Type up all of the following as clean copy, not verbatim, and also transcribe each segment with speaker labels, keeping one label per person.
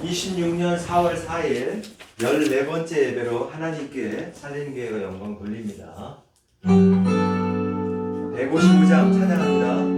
Speaker 1: 26년 4월 4일 14번째 예배로 하나님께 살림교회가 영광 돌립니다. 155장 찬양합니다.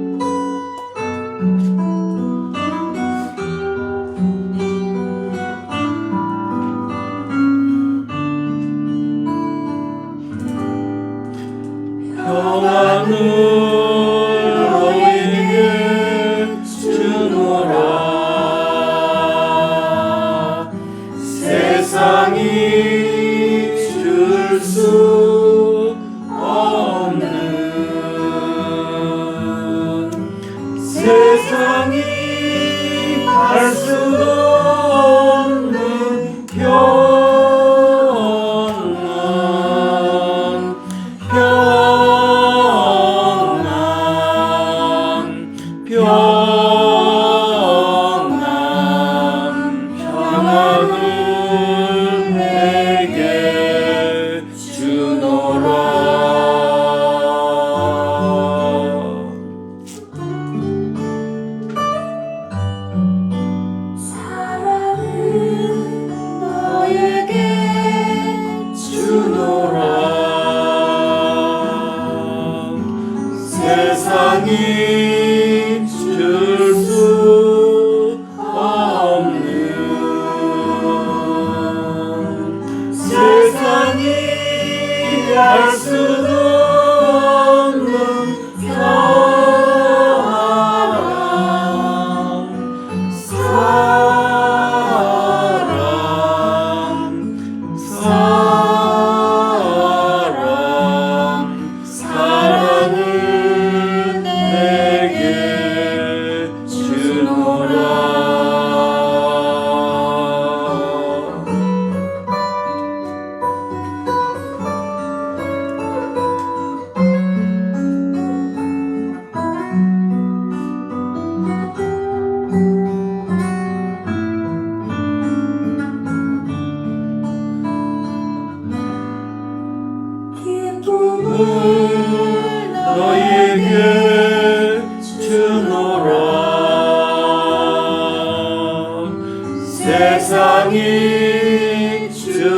Speaker 2: 세상이 줄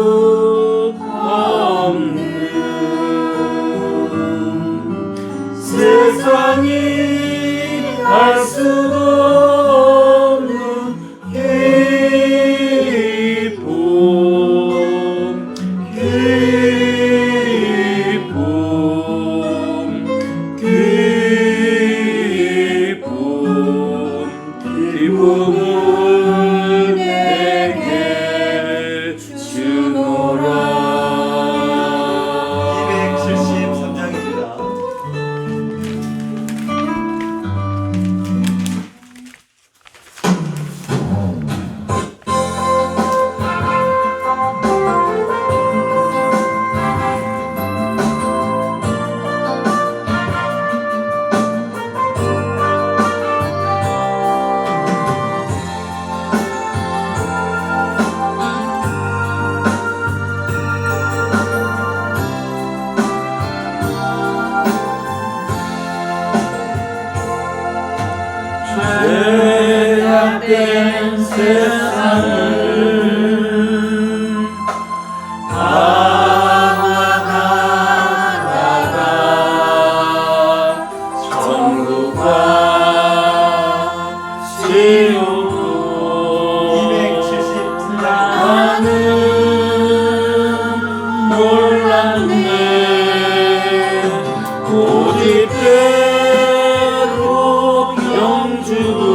Speaker 2: 수 없는 세상이 알 수도 없는 기쁨을 내게 주노라.
Speaker 1: 273장입니다.
Speaker 2: 죄악된 세상을 방황하다가 천국과 지옥도
Speaker 1: 273장.
Speaker 2: 나는 몰랐네. 오직 때로 영주를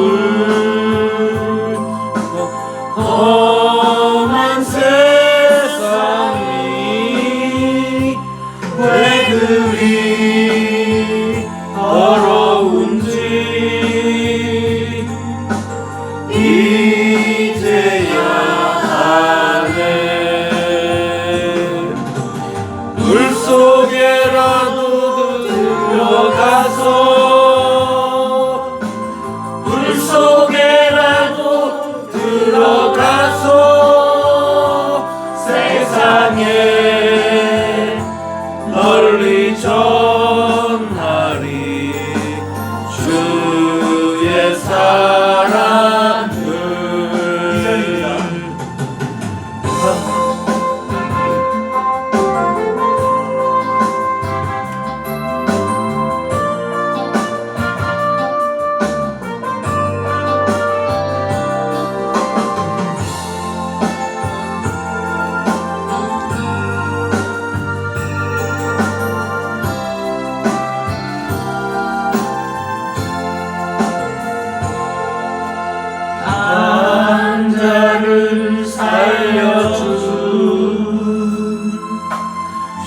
Speaker 2: 한 자를 살려주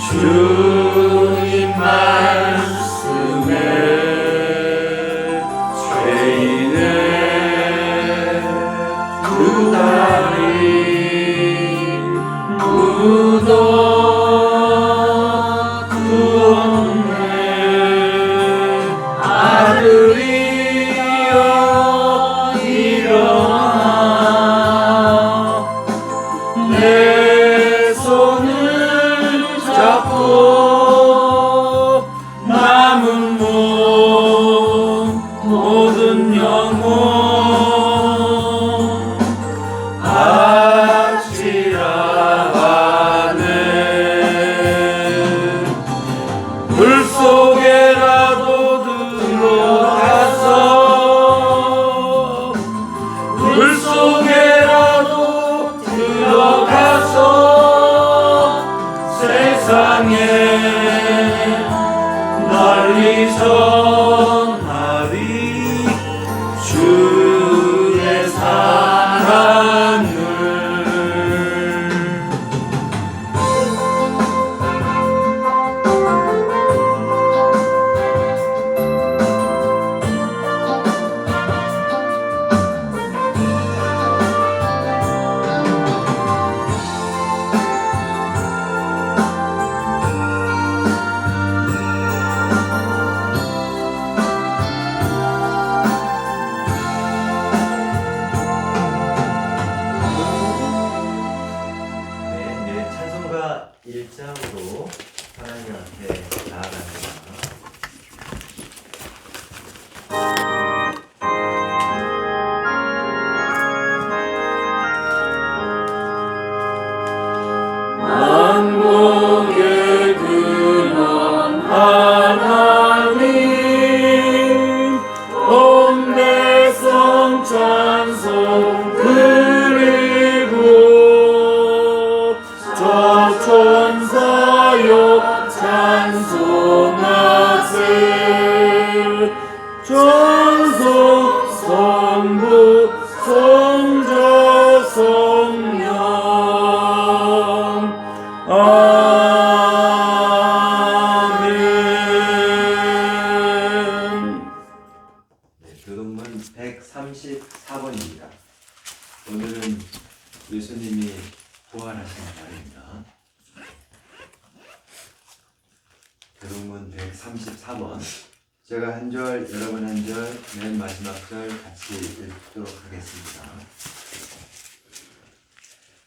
Speaker 2: 주님 말씀에 죄인의 두 다리 묻어 두었네. 아들이여 일어나 내 손을 잡고 남은 모든 영혼 바치라 하네. 물속에라도 들어가서 세상에 널리 전하리 주의 사랑을.
Speaker 1: 네, 찬송가 1장으로 하나님 앞에 나아갑니다.
Speaker 2: 만국의 근원 하나님 온 백성 찬송 드리고 저 천사여 찬송하세. 전속 성부 성자 성령 아멘.
Speaker 1: 네, 교동문 134번입니다. 오늘은 예수님이 부활하신 날입니다. 교동문 134번. 제가 한 절, 여러분 한 절, 맨 마지막 절 같이 읽도록 하겠습니다.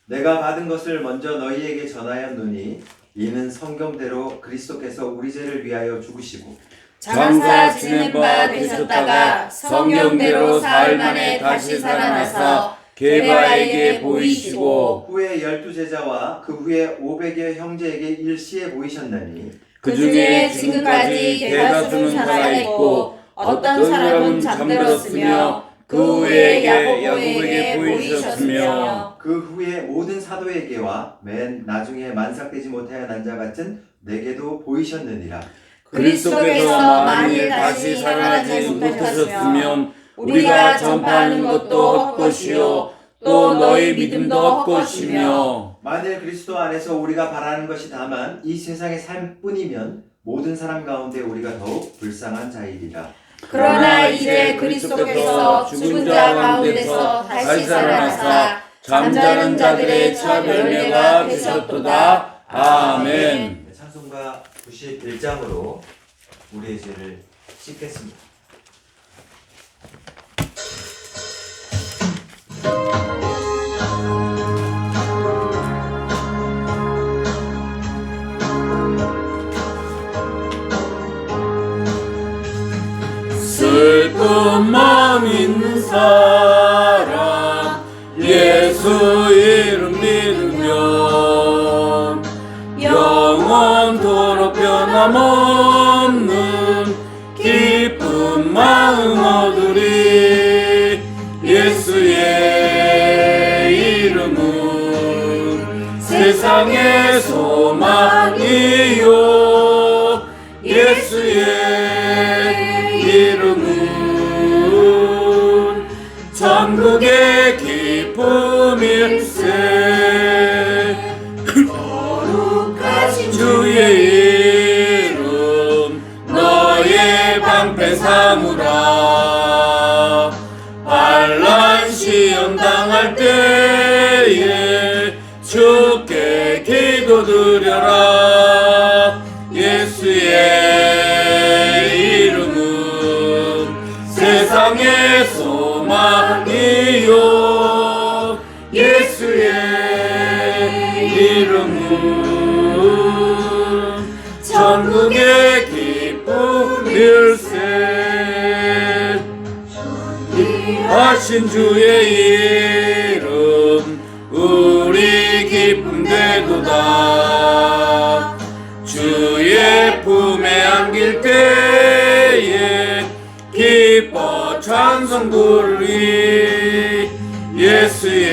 Speaker 1: 내가 받은 것을 먼저 너희에게 전하였노니 이는 성경대로 그리스도께서 우리 죄를 위하여 죽으시고
Speaker 3: 장사 지낸 바 되셨다가 성경대로 사흘 만에 다시 살아나서 게바에게 보이시고
Speaker 1: 후에 12제자와 그 후에 500여 형제에게 일시에 보이셨나니
Speaker 3: 그 중에 지금까지 대다수는 살아있고 어떤 사람은 잠들었으며 그 후에 야고보에게 보이셨으며
Speaker 1: 그 후에 모든 사도에게와 맨 나중에 만삭되지 못하여 난 자 같은 내게도 보이셨느니라.
Speaker 3: 그리스도께서 만일 다시 살아나지 못하셨으면 우리가 전파하는 것도 헛것이요 또 너희 믿음도 헛것이며
Speaker 1: 만일 그리스도 안에서 우리가 바라는 것이 다만 이 세상의 삶뿐이면 모든 사람 가운데 우리가 더욱 불쌍한 자이리라.
Speaker 3: 그러나 이제 그리스도께서 죽은 자 가운데서 다시 살아나사 잠자는 자들의 첫 열매가 되셨도다. 아멘.
Speaker 1: 네, 찬송가 91장으로 우리의 죄를 씻겠습니다.
Speaker 2: 슬픈 마음 있는 사람 예수 이름 믿으면 영원토록 변함없는 기쁜 마음 얻으리. 예수의 이름은 세상의 소망이요 예수의 이름은 참 천국의 기쁨일세.
Speaker 3: 거룩하신
Speaker 2: 주의 이름 너의 방패 삼으라. 환난 시험 당할 때에 주께 기도드려라. 예수의 이름은 세상의 소망이요. 예수의 이름은 천국의 기쁨일세. 하신 주의 이름 우리 기쁨 되도다. 주의 품에 안길 때에 기뻐 찬송 부르리. 예수의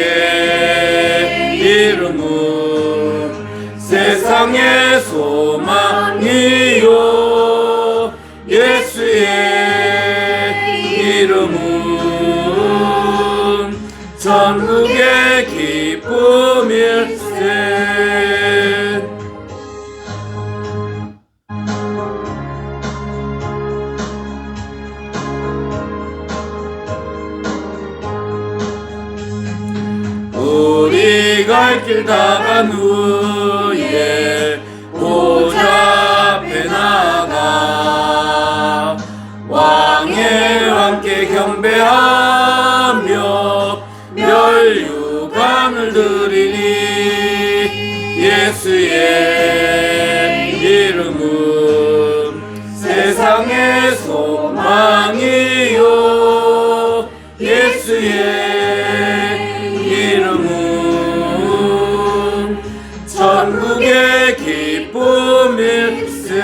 Speaker 2: 이름은 세상의 소망이요. 예수의 이름은 천국의 기쁨일세. 우리 갈 길 다 간 후에 보좌 앞에 나가 왕의 왕께 경배하며 멸류관을 드리니. 예수의 이름은 세상의 소망이요. 예수의 이름은 천국의 기쁨일세.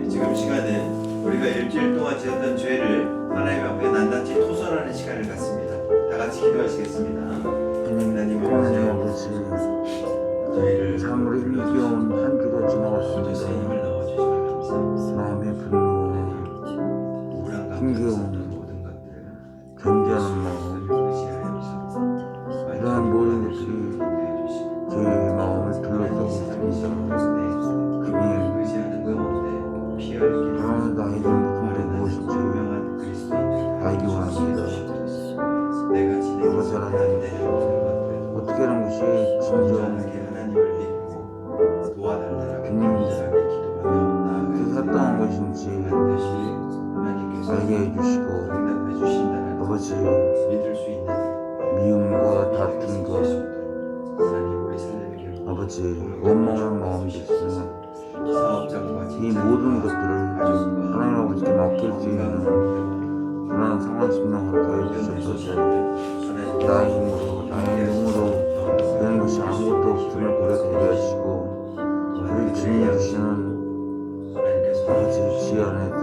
Speaker 1: 지금 시간은 우리가 일주일 동안 지었던 죄를 하나님 앞에 낱낱이 토설하는 시간을 갖습니다. 다 같이 기도하시겠습니다. 하나님 아버지, 저희를
Speaker 4: 참으로 힘겨운 한 주가
Speaker 1: 주셔서
Speaker 4: 지나왔습니다.
Speaker 1: 힘을 넣어주시면 감사합니다.
Speaker 4: 마음의 분노,
Speaker 1: 우울한 감정
Speaker 4: 힘겨운
Speaker 1: 있었던 모든 것들
Speaker 4: 견제하는 마음, 이러한 모든 것들이 제 마음을 둘러싸고 있습니다. 주님, 나의 잘못은 무엇인지 알기 원합니다. 아버지 하나님, 어떻게 하는 것이 진정 뜻했던 것인지 알게 해주시고, 아버지, 미움과 다툼 것, 아버지, 원망한 마음이 있으면 이 모든 것들을 하나님 아버지께 맡길 수 있는 그런 상황 심령으로 가해주셔서 나의 힘으로 나의 능으로 되는 것이 아무것도 없음을 고백하게 하시고, 우리 주님이 주시는 아버지 지혜 안에서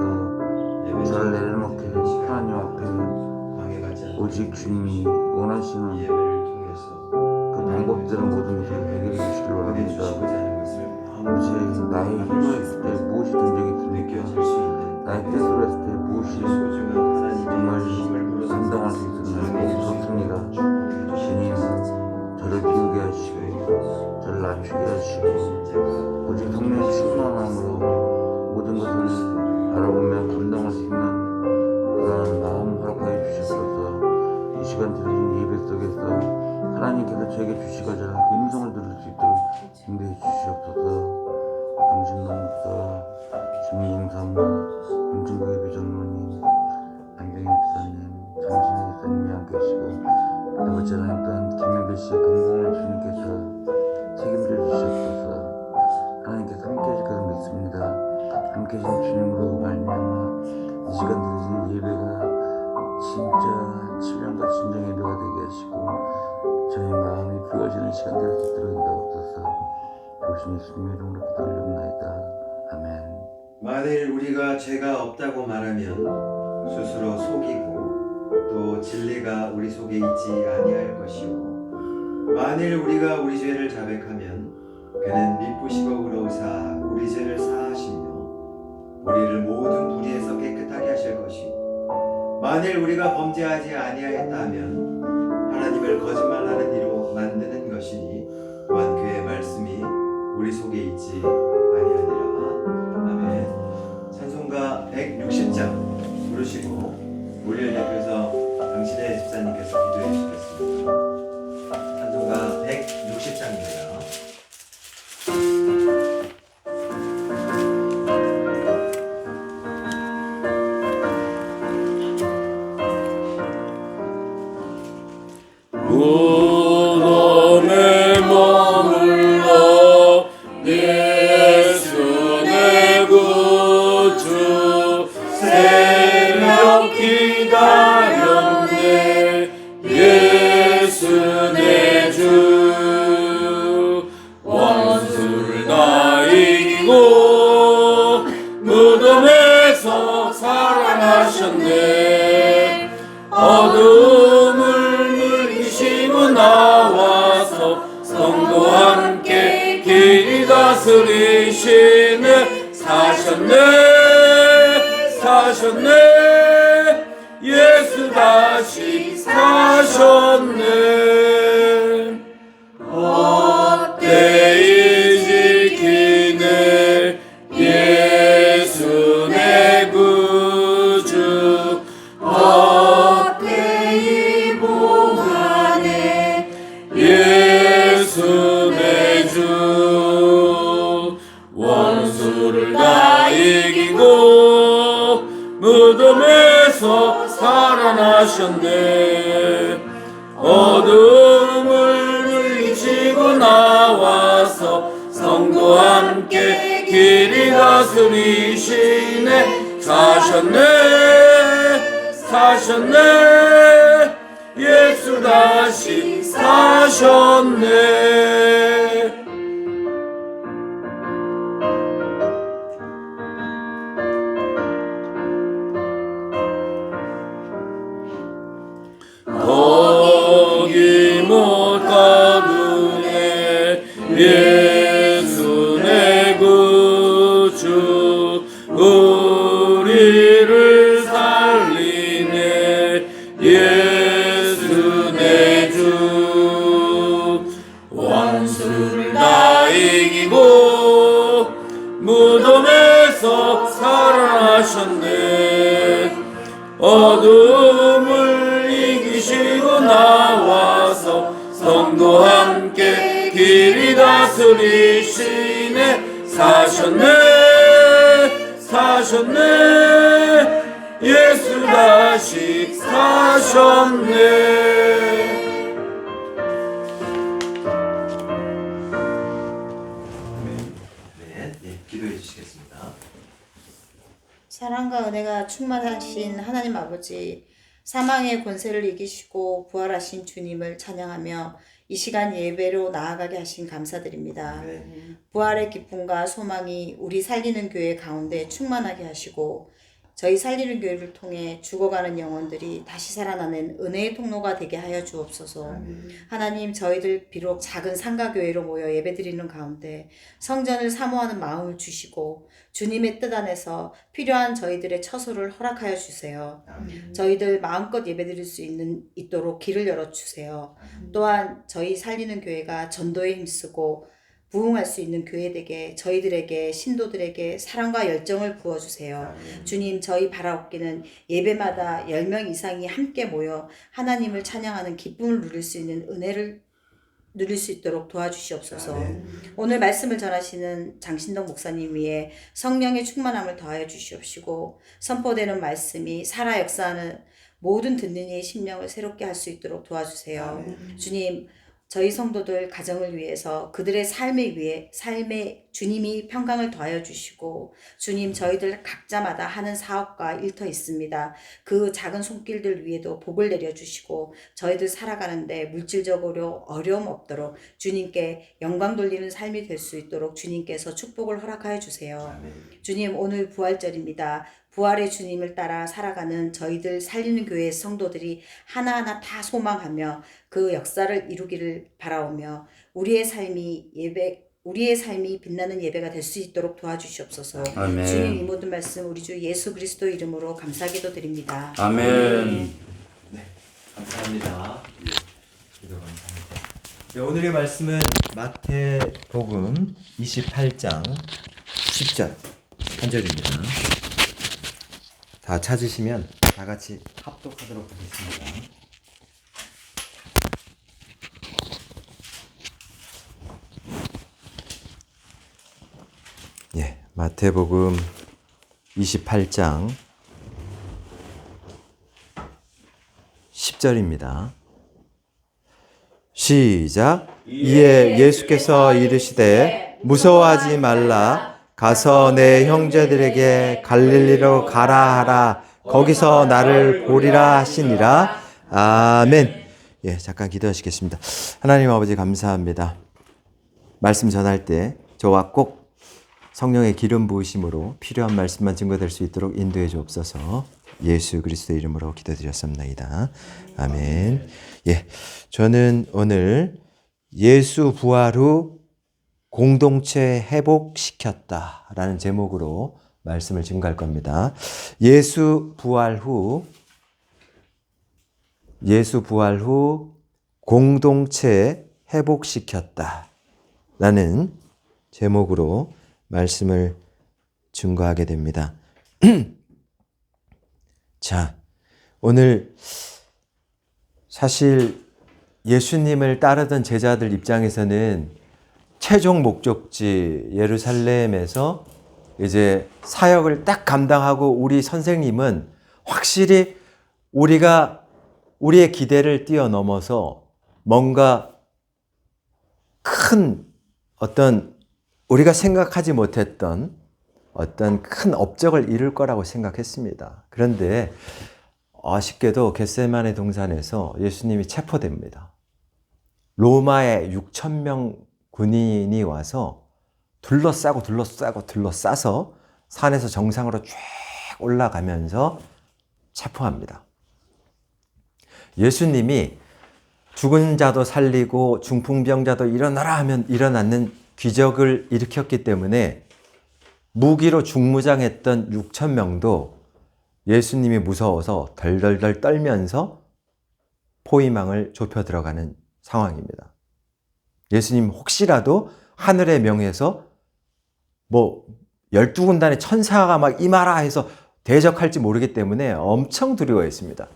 Speaker 4: 저를 내려놓게 하나님 앞에 오직 주님이 원하시는 그 방법들은 모든 것을 해결해 주시길 바랍니다. 아버지, 나의 힘으로 했을 때 무엇이 된 적이 있습니까? 나의 뜻으로 했을 때 무엇이 정말 감당할 수 있었나요? 없었습니다. 주님, 저를 비우게 하시고 저를 낮추게 하시고 오직 성령의 충만함으로 모든 것을 바라보며 감당할 수 있는 그런 마음 허락하여 주셔서 이 시간 드린 예배 속에서 하나님께서 저에게 주시고자 하는 음성을 들을 수 있도록 준비해 주시옵소서. 정신동사 김용사모 김준국의 비전무님 안경희 목사님 장신희 목사님이 함께 계시고 아버지 하나님 또한 김명길 씨의 건강을 주님께서 책임져 주시옵소서. 하나님께서 함께 하실 것을 믿습니다. 함께 하신 주님으로 말미암아 이 시간 드리는 예배가 진짜 치명과 진정 예배가 되게 하시고 저희 마음이 부여지는 시간 될 수 있도록 인도하옵소서. 조심히 예수님의 이름으로 기도드립나이다. 아멘.
Speaker 1: 만일 우리가 죄가 없다고 말하면 스스로 속이고 또 진리가 우리 속에 있지 아니할 것이요 만일 우리가 우리 죄를 자백하면 그는 미쁘시고 의로우사 우리 죄를 사하시며 우리를 모든 불의에서 깨끗하게 하실 것이요 만일 우리가 범죄하지 아니하였다 하면 하나님을 거짓말하는 이로 만드는 것이니 또한 그의 말씀이 우리 속에 있지 아니하니라. 아멘. 찬송가 160장 부르시고 우리를 대표해서 당신의 집사님께서 기도해 주시겠습니다. 찬송가 160장입니다.
Speaker 2: 무덤에 머물러 예수 내 구주 새벽 기다렸네 예수 내 주 원수를 다 이기고 무덤에서 살아나셨네 어둠을 물리시고 나와서 성도와 함께 길이 다스리시네 사셨네 예수 다시 사셨네 헛되이 지키네 예수 내 구주
Speaker 3: 헛되이 보하네
Speaker 2: 예수 내 주 원수를 다 이기고 무덤에서 살아나셨네 어둠을 물리치고 나와서 성도와 함께 길이 다스리시네 사셨네 예수 다시 사셨네 거기 못 가두네 예수 내 구주 우리를 살리네 예수 내 주 원수를 다 이기고 무덤에서 살아나셨네 어둠을 이기시고 나와서 성도와 함께 길이 다스리시네 사셨네 예수 다시 사셨네
Speaker 1: 네, 기도해 주시겠습니다.
Speaker 3: 사랑과 은혜가 충만하신 하나님 아버지, 사망의 권세를 이기시고 부활하신 주님을 찬양하며 이 시간 예배로 나아가게 하신 감사드립니다. 부활의 기쁨과 소망이 우리 살리는 교회 가운데 충만하게 하시고 저희 살리는 교회를 통해 죽어가는 영혼들이 다시 살아나는 은혜의 통로가 되게 하여 주옵소서. 하나님, 저희들 비록 작은 상가교회로 모여 예배드리는 가운데 성전을 사모하는 마음을 주시고 주님의 뜻 안에서 필요한 저희들의 처소를 허락하여 주세요. 저희들 마음껏 예배드릴 수 있도록 길을 열어주세요. 또한 저희 살리는 교회가 전도에 힘쓰고 부흥할 수 있는 교회 되게 저희들에게 신도들에게 사랑과 열정을 부어주세요. 주님, 저희 바라옵기는 예배마다 10명 이상이 함께 모여 하나님을 찬양하는 기쁨을 누릴 수 있는 은혜를 누릴 수 있도록 도와주시옵소서. 오늘 말씀을 전하시는 장신동 목사님 위에 성령의 충만함을 더하여 주시옵시고 선포되는 말씀이 살아 역사하는 모든 듣는 이의 심령을 새롭게 할 수 있도록 도와주세요. 주님, 저희 성도들 가정을 위해서 그들의 삶에 주님이 평강을 더하여 주시고 주님, 저희들 각자마다 하는 사업과 일터 있습니다. 그 작은 손길들 위에도 복을 내려주시고 저희들 살아가는데 물질적으로 어려움 없도록 주님께 영광 돌리는 삶이 될 수 있도록 주님께서 축복을 허락하여 주세요. 주님, 오늘 부활절입니다. 부활의 주님을 따라 살아가는 저희들 살리는 교회의 성도들이 하나하나 다 소망하며 그 역사를 이루기를 바라오며 우리의 삶이 우리의 삶이 빛나는 예배가 될 수 있도록 도와주시옵소서.
Speaker 2: 아멘.
Speaker 3: 주님 이 모든 말씀 우리 주 예수 그리스도 이름으로 감사기도 드립니다.
Speaker 2: 아멘.
Speaker 1: 감사합니다. 기도 감사합니다. 네, 오늘의 말씀은 마태복음 28장 10절 한 절입니다. 다 찾으시면 다 같이 합독하도록 하겠습니다. 예, 마태복음 28장 10절입니다. 시작. 이에 예수께서 이르시되 무서워하지 말라. 가서 내 형제들에게 갈릴리로 가라 하라. 거기서 나를 보리라 하시니라. 아멘. 예, 잠깐 기도하시겠습니다. 하나님 아버지 감사합니다. 말씀 전할 때 저와 꼭 성령의 기름 부으심으로 필요한 말씀만 증거될 수 있도록 인도해 주옵소서. 예수 그리스도의 이름으로 기도드렸습니다. 아멘. 예, 저는 오늘 예수 부활 후 공동체 회복시켰다라는 제목으로 말씀을 증거할 겁니다. 예수 부활 후 공동체 회복시켰다라는 제목으로 말씀을 증거하게 됩니다. 자, 오늘 사실 예수님을 따르던 제자들 입장에서는 최종 목적지 예루살렘에서 이제 사역을 딱 감당하고 우리 선생님은 확실히 우리의 기대를 뛰어넘어서 뭔가 큰 어떤 우리가 생각하지 못했던 어떤 큰 업적을 이룰 거라고 생각했습니다. 그런데 아쉽게도 겟세마네 동산에서 예수님이 체포됩니다. 로마의 6,000명 군인이 와서 둘러싸서 산에서 정상으로 쭉 올라가면서 체포합니다. 예수님이 죽은 자도 살리고 중풍병자도 일어나라 하면 일어나는 기적을 일으켰기 때문에 무기로 중무장했던 6,000명도 예수님이 무서워서 덜덜덜 떨면서 포위망을 좁혀 들어가는 상황입니다. 예수님 혹시라도 하늘의 명에서 12군단의 천사가 막 임하라 해서 대적할지 모르기 때문에 엄청 두려워했습니다.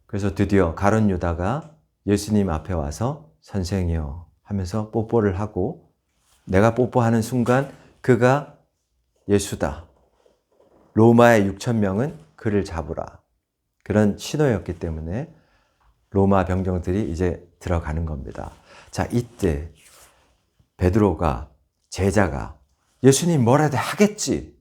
Speaker 1: 그래서 드디어 가룟 유다가 예수님 앞에 와서 선생이여 하면서 뽀뽀를 하고 내가 뽀뽀하는 순간 그가 예수다. 로마의 6,000명은 그를 잡으라. 그런 신호였기 때문에 로마 병정들이 이제 들어가는 겁니다. 자, 이때 베드로가 제자가 예수님 뭐라도 하겠지.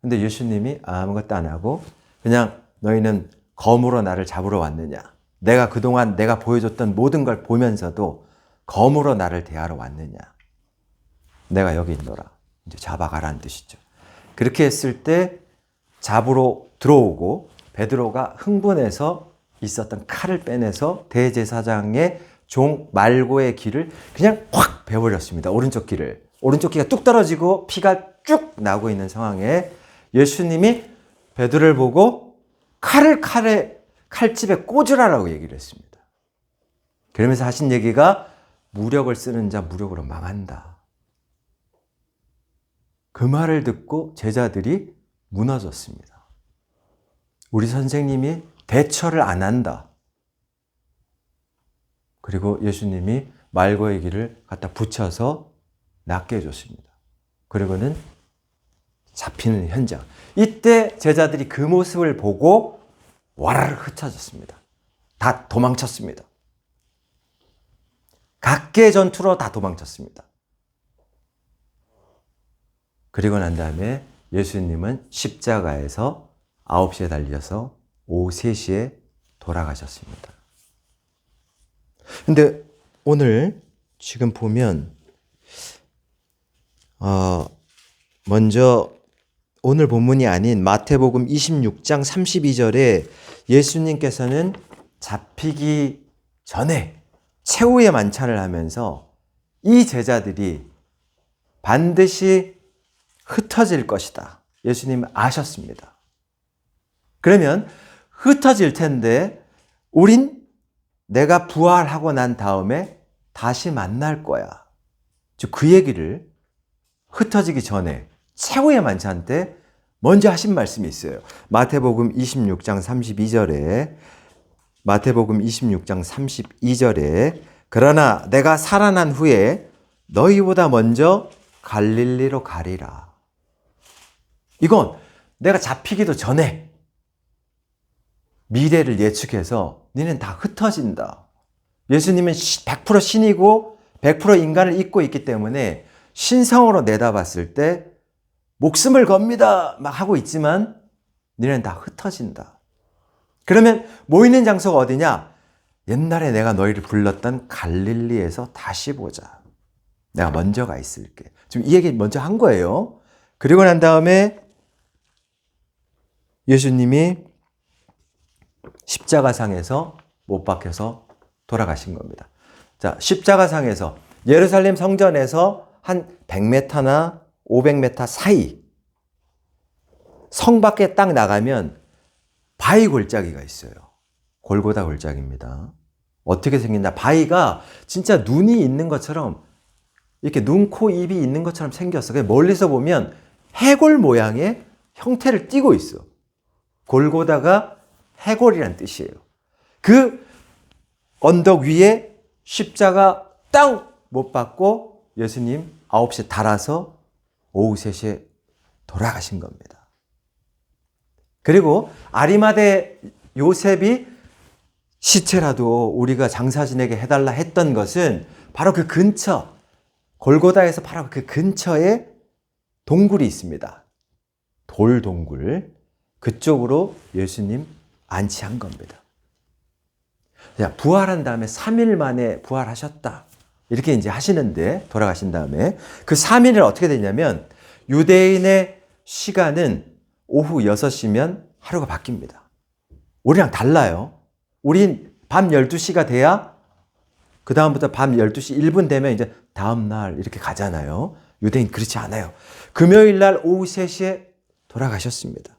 Speaker 1: 근데 예수님이 아무것도 안 하고 그냥 너희는 검으로 나를 잡으러 왔느냐. 내가 그동안 내가 보여줬던 모든 걸 보면서도 검으로 나를 대하러 왔느냐. 내가 여기 있노라. 이제 잡아가라는 뜻이죠. 그렇게 했을 때 잡으러 들어오고 베드로가 흥분해서 있었던 칼을 빼내서 대제사장의 종 말고의 귀를 그냥 확 베어버렸습니다. 오른쪽 귀를. 오른쪽 귀가 뚝 떨어지고 피가 쭉 나고 있는 상황에 예수님이 베드로를 보고 칼집에 꽂으라라고 얘기를 했습니다. 그러면서 하신 얘기가 무력을 쓰는 자 무력으로 망한다. 그 말을 듣고 제자들이 무너졌습니다. 우리 선생님이 대처를 안 한다. 그리고 예수님이 말고의 귀를 갖다 붙여서 낫게 해줬습니다. 그리고는 잡히는 현장. 이때 제자들이 그 모습을 보고 와라르 흩어졌습니다. 다 도망쳤습니다. 각계 전투로 다 도망쳤습니다. 그리고 난 다음에 예수님은 십자가에서 9시에 달려서 오후 3시에 돌아가셨습니다. 근데 오늘 지금 보면 먼저 오늘 본문이 아닌 마태복음 26장 32절에 예수님께서는 잡히기 전에 최후의 만찬을 하면서 이 제자들이 반드시 흩어질 것이다. 예수님은 아셨습니다. 그러면 흩어질 텐데 우린 내가 부활하고 난 다음에 다시 만날 거야. 즉 그 얘기를 흩어지기 전에 최후의 만찬 때 먼저 하신 말씀이 있어요. 마태복음 26장 32절에 마태복음 26장 32절에 그러나 내가 살아난 후에 너희보다 먼저 갈릴리로 가리라. 이건 내가 잡히기도 전에 미래를 예측해서 너희는 다 흩어진다. 예수님은 100% 신이고 100% 인간을 입고 있기 때문에 신성으로 내다봤을 때 목숨을 겁니다 막 하고 있지만 너희는 다 흩어진다. 그러면 모이는 장소가 어디냐? 옛날에 내가 너희를 불렀던 갈릴리에서 다시 보자. 내가 먼저 가 있을게. 지금 이 얘기 먼저 한 거예요. 그리고 난 다음에 예수님이 십자가상에서 못 박혀서 돌아가신 겁니다. 자, 십자가상에서 예루살렘 성전에서 한 100m나 500m 사이 성 밖에 딱 나가면 바위 골짜기가 있어요. 골고다 골짜기입니다. 어떻게 생긴다? 바위가 진짜 눈이 있는 것처럼 이렇게 눈, 코, 입이 있는 것처럼 생겼어. 멀리서 보면 해골 모양의 형태를 띠고 있어. 골고다가 해골이란 뜻이에요. 그 언덕 위에 십자가 땅 못 박고 예수님 9시에 달아서 오후 3시에 돌아가신 겁니다. 그리고 아리마대 요셉이 시체라도 우리가 장사진에게 해달라 했던 것은 바로 그 근처, 골고다에서 바로 그 근처에 동굴이 있습니다. 돌 동굴. 그쪽으로 예수님 안치한 겁니다. 자, 부활한 다음에 3일 만에 부활하셨다. 이렇게 이제 하시는데, 돌아가신 다음에 그 3일을 어떻게 되냐면 유대인의 시간은 오후 6시면 하루가 바뀝니다. 우리랑 달라요. 우린 밤 12시가 돼야 그 다음부터 밤 12시 1분 되면 이제 다음 날 이렇게 가잖아요. 유대인 그렇지 않아요. 금요일 날 오후 3시에 돌아가셨습니다.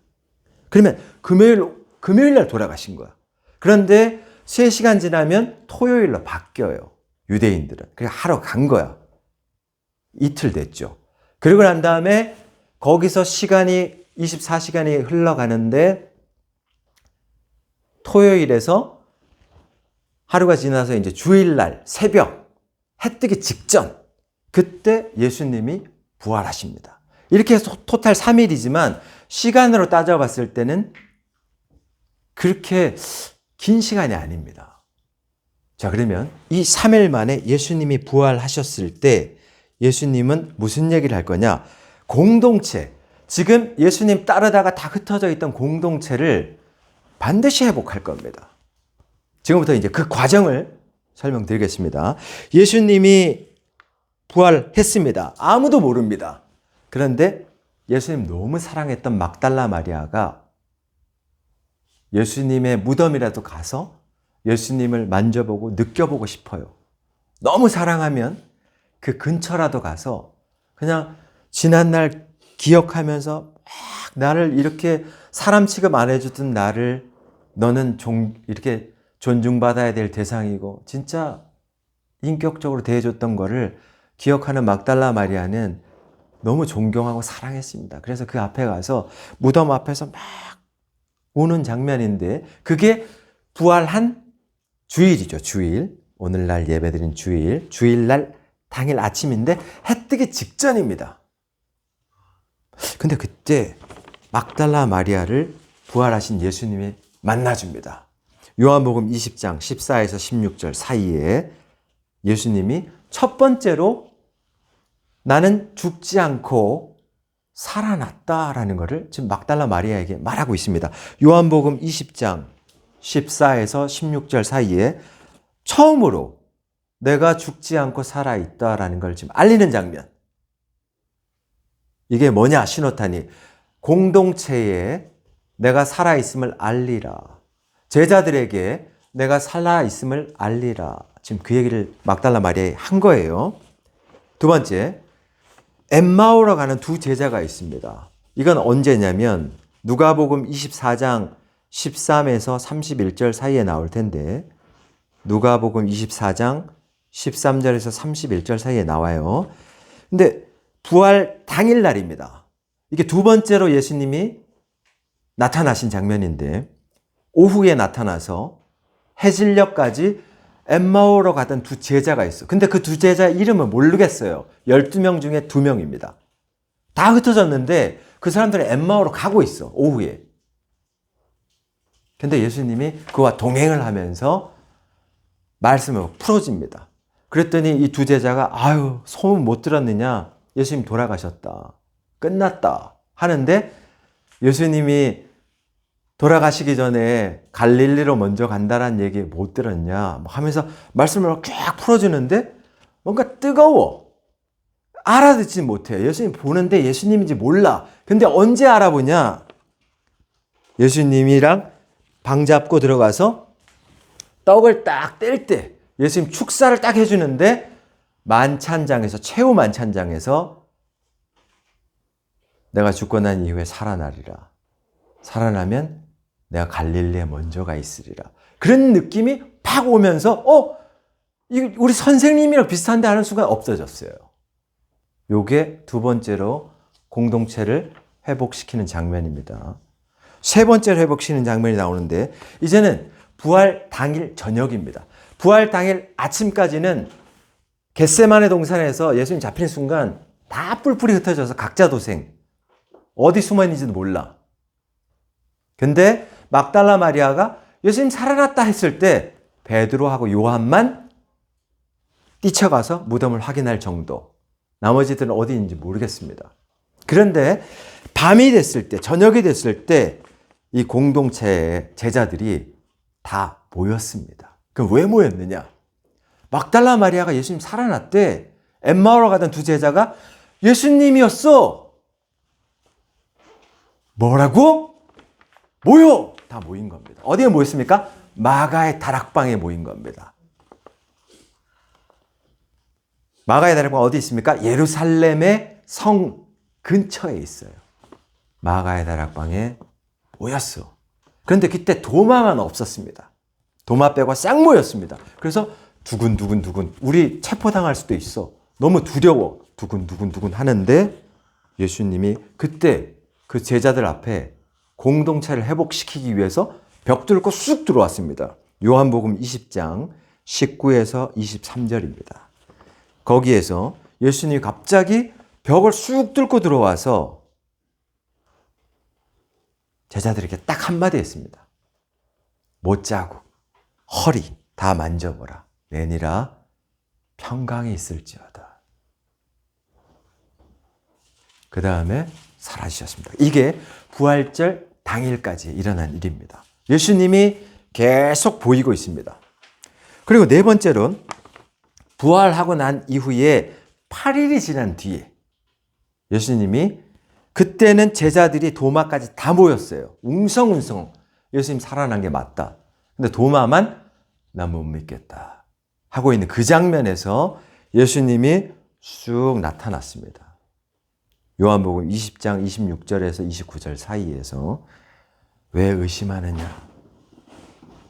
Speaker 1: 그러면 금요일 날 돌아가신 거야. 그런데 3시간 지나면 토요일로 바뀌어요. 유대인들은. 그래서 하러 간 거야. 이틀 됐죠. 그리고 난 다음에 거기서 시간이 24시간이 흘러가는데 토요일에서 하루가 지나서 이제 주일날 새벽 해 뜨기 직전 그때 예수님이 부활하십니다. 이렇게 해서 토탈 3일이지만 시간으로 따져봤을 때는 그렇게 긴 시간이 아닙니다. 자, 그러면 이 3일 만에 예수님이 부활하셨을 때 예수님은 무슨 얘기를 할 거냐? 공동체, 지금 예수님 따르다가 다 흩어져 있던 공동체를 반드시 회복할 겁니다. 지금부터 이제 그 과정을 설명드리겠습니다. 예수님이 부활했습니다. 아무도 모릅니다. 그런데 예수님 너무 사랑했던 막달라 마리아가 예수님의 무덤이라도 가서 예수님을 만져보고 느껴보고 싶어요. 너무 사랑하면 그 근처라도 가서 그냥 지난날 기억하면서 막 나를 이렇게 사람 취급 안 해주던 나를 너는 이렇게 존중받아야 될 대상이고 진짜 인격적으로 대해줬던 거를 기억하는 막달라 마리아는 너무 존경하고 사랑했습니다. 그래서 그 앞에 가서 무덤 앞에서 막 우는 장면인데 그게 부활한 주일이죠. 주일. 오늘날 예배드린 주일. 주일날 당일 아침인데 해 뜨기 직전입니다. 근데 그때 막달라 마리아를 부활하신 예수님이 만나줍니다. 요한복음 20장 14에서 16절 사이에 예수님이 첫 번째로 나는 죽지 않고 살아났다라는 것을 지금 막달라 마리아에게 말하고 있습니다. 요한복음 20장 14에서 16절 사이에 처음으로 내가 죽지 않고 살아있다라는 걸 지금 알리는 장면. 이게 뭐냐? 신호탄이 공동체에 내가 살아있음을 알리라. 제자들에게 내가 살아있음을 알리라. 지금 그 얘기를 막달라 마리아에 한 거예요. 두 번째, 엠마오로 가는 두 제자가 있습니다. 이건 언제냐면 누가복음 24장 13에서 31절 사이에 나올 텐데 누가복음 24장 13절에서 31절 사이에 나와요. 근데 부활 당일날입니다. 이게 두 번째로 예수님이 나타나신 장면인데 오후에 나타나서 해질녘까지 엠마오로 가던 두 제자가 있어. 근데 그 두 제자 이름을 모르겠어요. 12명 중에 2명입니다. 다 흩어졌는데 그 사람들은 엠마오로 가고 있어. 오후에. 근데 예수님이 그와 동행을 하면서 말씀을 풀어줍니다. 그랬더니 이 두 제자가 아유 소문 못 들었느냐? 예수님 돌아가셨다. 끝났다. 하는데 예수님이 돌아가시기 전에 갈릴리로 먼저 간다는 얘기 못 들었냐 하면서 말씀을 쫙 풀어주는데 뭔가 뜨거워. 알아듣지 못해. 예수님 보는데 예수님인지 몰라. 근데 언제 알아보냐? 예수님이랑 방 잡고 들어가서 떡을 딱 뗄 때 예수님 축사를 딱 해주는데 만찬장에서 최후 만찬장에서 내가 죽고 난 이후에 살아나리라. 살아나면 내가 갈릴리에 먼저 가 있으리라. 그런 느낌이 팍 오면서 이거 우리 선생님이랑 비슷한데 하는 순간 없어졌어요. 요게 두 번째로 공동체를 회복시키는 장면입니다. 세 번째로 회복시키는 장면이 나오는데 이제는 부활 당일 저녁입니다. 부활 당일 아침까지는 겟세마네 동산에서 예수님 잡히는 순간 다 뿔뿔이 흩어져서 각자 도생. 어디 숨어 있는지도 몰라. 근데 막달라 마리아가 예수님 살아났다 했을 때 베드로하고 요한만 뛰쳐가서 무덤을 확인할 정도. 나머지들은 어디 있는지 모르겠습니다. 그런데 밤이 됐을 때, 저녁이 됐을 때 이 공동체의 제자들이 다 모였습니다. 그럼 왜 모였느냐? 막달라 마리아가 예수님 살아났대. 엠마오로 가던 두 제자가 예수님이었어. 뭐라고? 모여! 다 모인 겁니다. 어디에 모였습니까? 마가의 다락방에 모인 겁니다. 마가의 다락방 어디 있습니까? 예루살렘의 성 근처에 있어요. 마가의 다락방에 모였어. 그런데 그때 도마만 없었습니다. 도마 빼고 싹 모였습니다. 그래서 두근두근 우리 체포당할 수도 있어. 너무 두려워. 두근두근 하는데 예수님이 그때 그 제자들 앞에 공동체를 회복시키기 위해서 벽 뚫고 쑥 들어왔습니다. 요한복음 20장 19에서 23절입니다. 거기에서 예수님이 갑자기 벽을 쑥 뚫고 들어와서 제자들에게 딱 한마디 했습니다. 못자국, 허리 다 만져보라. 내니라 평강이 있을지어다. 그 다음에 사라지셨습니다. 이게 부활절 당일까지 일어난 일입니다. 예수님이 계속 보이고 있습니다. 그리고 네 번째로 부활하고 난 이후에 8일이 지난 뒤에 예수님이 그때는 제자들이 도마까지 다 모였어요. 웅성웅성 예수님 살아난 게 맞다. 근데 도마만 나 못 믿겠다 하고 있는 그 장면에서 예수님이 쑥 나타났습니다. 요한복음 20장 26절에서 29절 사이에서 왜 의심하느냐?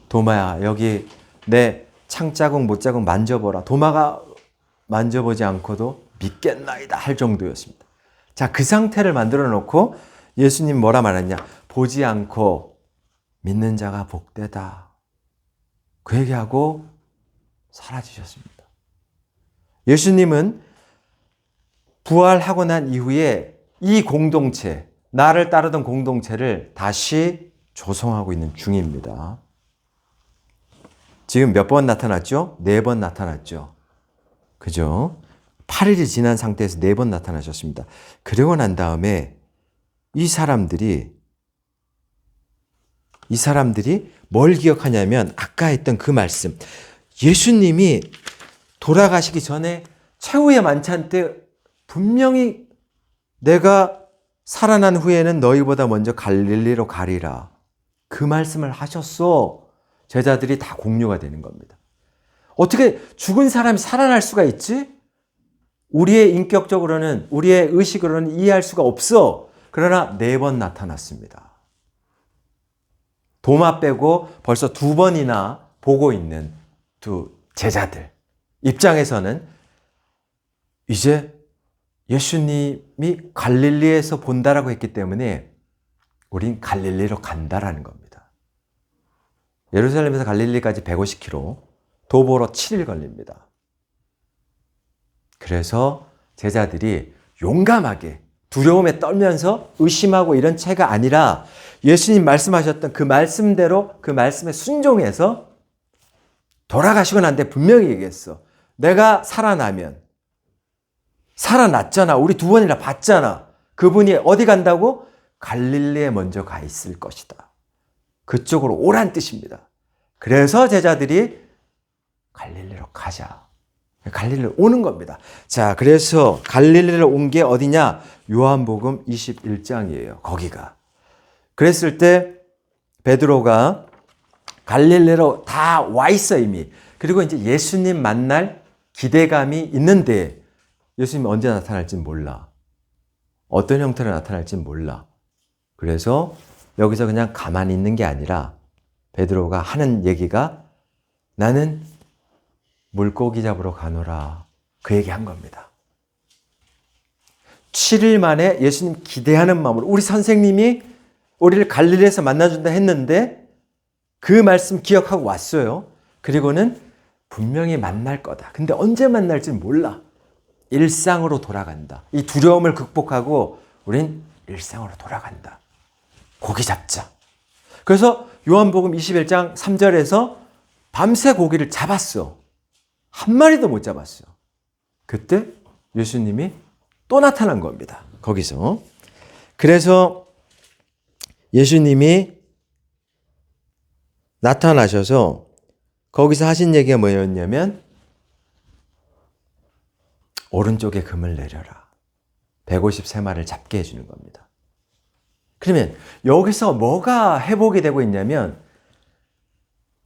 Speaker 1: 도마야 여기 내 창자국 못자국 만져보라. 도마가 만져보지 않고도 믿겠나이다 할 정도였습니다. 자, 그 상태를 만들어 놓고 예수님 뭐라 말했냐? 보지 않고 믿는 자가 복되다. 그 얘기하고 사라지셨습니다. 예수님은 부활하고 난 이후에 이 공동체, 나를 따르던 공동체를 다시 조성하고 있는 중입니다. 지금 몇 번 나타났죠? 4번 나타났죠. 그죠? 8일이 지난 상태에서 4번 나타나셨습니다. 그러고 난 다음에 이 사람들이 뭘 기억하냐면 아까 했던 그 말씀. 예수님이 돌아가시기 전에 최후의 만찬 때 분명히 내가 살아난 후에는 너희보다 먼저 갈릴리로 가리라. 그 말씀을 하셨어. 제자들이 다 공유가 되는 겁니다. 어떻게 죽은 사람이 살아날 수가 있지?
Speaker 5: 우리의 인격적으로는, 우리의 의식으로는 이해할 수가 없어. 그러나 4번 나타났습니다. 도마 빼고 벌써 2번이나 보고 있는 두 제자들 입장에서는 이제 예수님이 갈릴리에서 본다라고 했기 때문에 우린 갈릴리로 간다라는 겁니다. 예루살렘에서 갈릴리까지 150km, 도보로 7일 걸립니다. 그래서 제자들이 용감하게 두려움에 떨면서 의심하고 이런 채가 아니라 예수님 말씀하셨던 그 말씀대로 그 말씀에 순종해서 돌아가시고 난 뒤에 분명히 얘기했어. 내가 살아나면, 살아났잖아. 우리 2번이나 봤잖아. 그분이 어디 간다고? 갈릴리에 먼저 가 있을 것이다. 그쪽으로 오란 뜻입니다. 그래서 제자들이 갈릴리로 가자. 갈릴리로 오는 겁니다. 자, 그래서 갈릴리로 온 게 어디냐? 요한복음 21장이에요. 거기가. 그랬을 때 베드로가 갈릴리로 다 와 있어 이미. 그리고 이제 예수님 만날 기대감이 있는데 예수님이 언제 나타날지는 몰라. 어떤 형태로 나타날지는 몰라. 그래서 여기서 그냥 가만히 있는 게 아니라 베드로가 하는 얘기가 나는 물고기 잡으러 가노라. 그 얘기한 겁니다. 7일 만에 예수님 기대하는 마음으로 우리 선생님이 우리를 갈릴리에서 만나준다 했는데 그 말씀 기억하고 왔어요. 그리고는 분명히 만날 거다. 근데 언제 만날지는 몰라. 일상으로 돌아간다. 이 두려움을 극복하고 우린 일상으로 돌아간다. 고기 잡자. 그래서 요한복음 21장 3절에서 밤새 고기를 잡았어. 한 마리도 못 잡았어. 그때 예수님이 또 나타난 겁니다. 거기서. 그래서 예수님이 나타나셔서 거기서 하신 얘기가 뭐였냐면 오른쪽에 금을 내려라. 153마리를 잡게 해주는 겁니다. 그러면 여기서 뭐가 회복이 되고 있냐면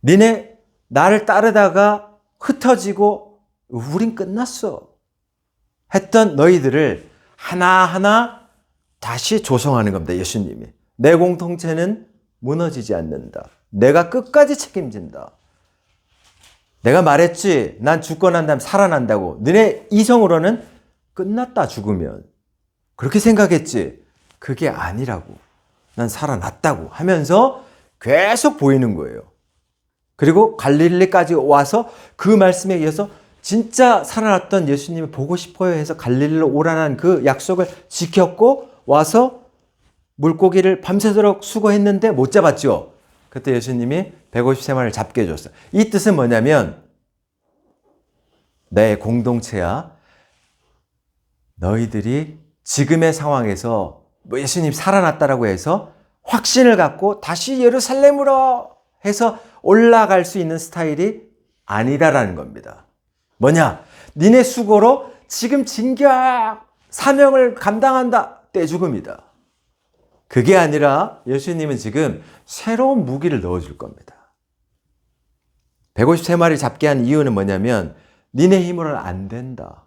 Speaker 5: 니네 나를 따르다가 흩어지고 우린 끝났어 했던 너희들을 하나하나 다시 조성하는 겁니다. 예수님이. 내 공동체는 무너지지 않는다. 내가 끝까지 책임진다. 내가 말했지. 난 죽고 난 다음에 살아난다고. 너네 이성으로는 끝났다 죽으면. 그렇게 생각했지. 그게 아니라고. 난 살아났다고 하면서 계속 보이는 거예요. 그리고 갈릴리까지 와서 그 말씀에 의해서 진짜 살아났던 예수님을 보고 싶어요 해서 갈릴리로 오라는 그 약속을 지켰고 와서 물고기를 밤새도록 수고했는데 못 잡았죠. 그때 예수님이 153마리를 잡게 해줬어요. 이 뜻은 뭐냐면 내 공동체야. 너희들이 지금의 상황에서 예수님 살아났다라고 해서 확신을 갖고 다시 예루살렘으로 해서 올라갈 수 있는 스타일이 아니다라는 겁니다. 뭐냐? 니네 수고로 지금 진격 사명을 감당한다. 떼죽음이다. 그게 아니라 예수님은 지금 새로운 무기를 넣어줄 겁니다. 153마리 잡게 한 이유는 뭐냐면 니네 힘으로는 안 된다.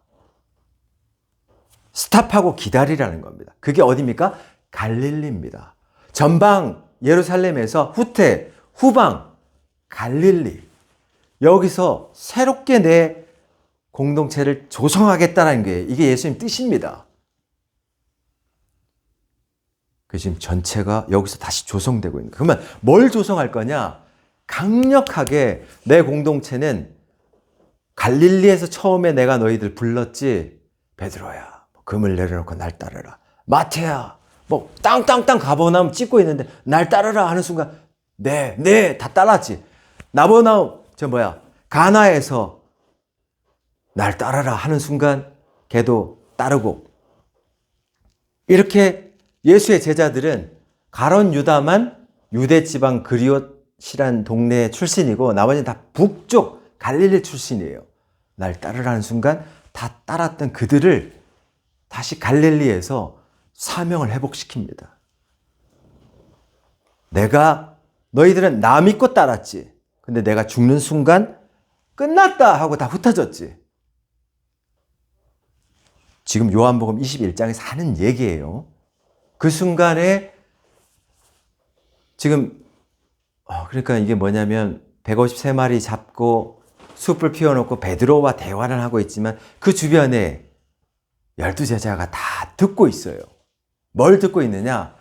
Speaker 5: 스탑하고 기다리라는 겁니다. 그게 어디입니까? 갈릴리입니다. 전방 예루살렘에서 후퇴, 후방 갈릴리. 여기서 새롭게 내 공동체를 조성하겠다는 게 이게 예수님 뜻입니다. 그 지금 전체가 여기서 다시 조성되고 있는 거예요. 그러면 뭘 조성할 거냐? 강력하게 내 공동체는 갈릴리에서 처음에 내가 너희들 불렀지. 베드로야, 금을 내려놓고 날 따르라. 마태야, 뭐 땅땅땅 가버나움 찍고 있는데 날 따르라 하는 순간 네, 다 따랐지. 나버나움, 가나에서 날 따르라 하는 순간 걔도 따르고. 이렇게 예수의 제자들은 가론 유다만 유대 지방 그리옷이란 동네 출신이고 나머지는 다 북쪽 갈릴리 출신이에요. 날 따르라는 순간 다 따랐던 그들을 다시 갈릴리에서 사명을 회복시킵니다. 너희들은 나 믿고 따랐지. 근데 내가 죽는 순간 끝났다 하고 다 흩어졌지. 지금 요한복음 21장에서 하는 얘기예요. 그 순간에 지금 그러니까 이게 뭐냐면 153마리 잡고 숯불 피워놓고 베드로와 대화를 하고 있지만 그 주변에 12제자가 다 듣고 있어요. 뭘 듣고 있느냐?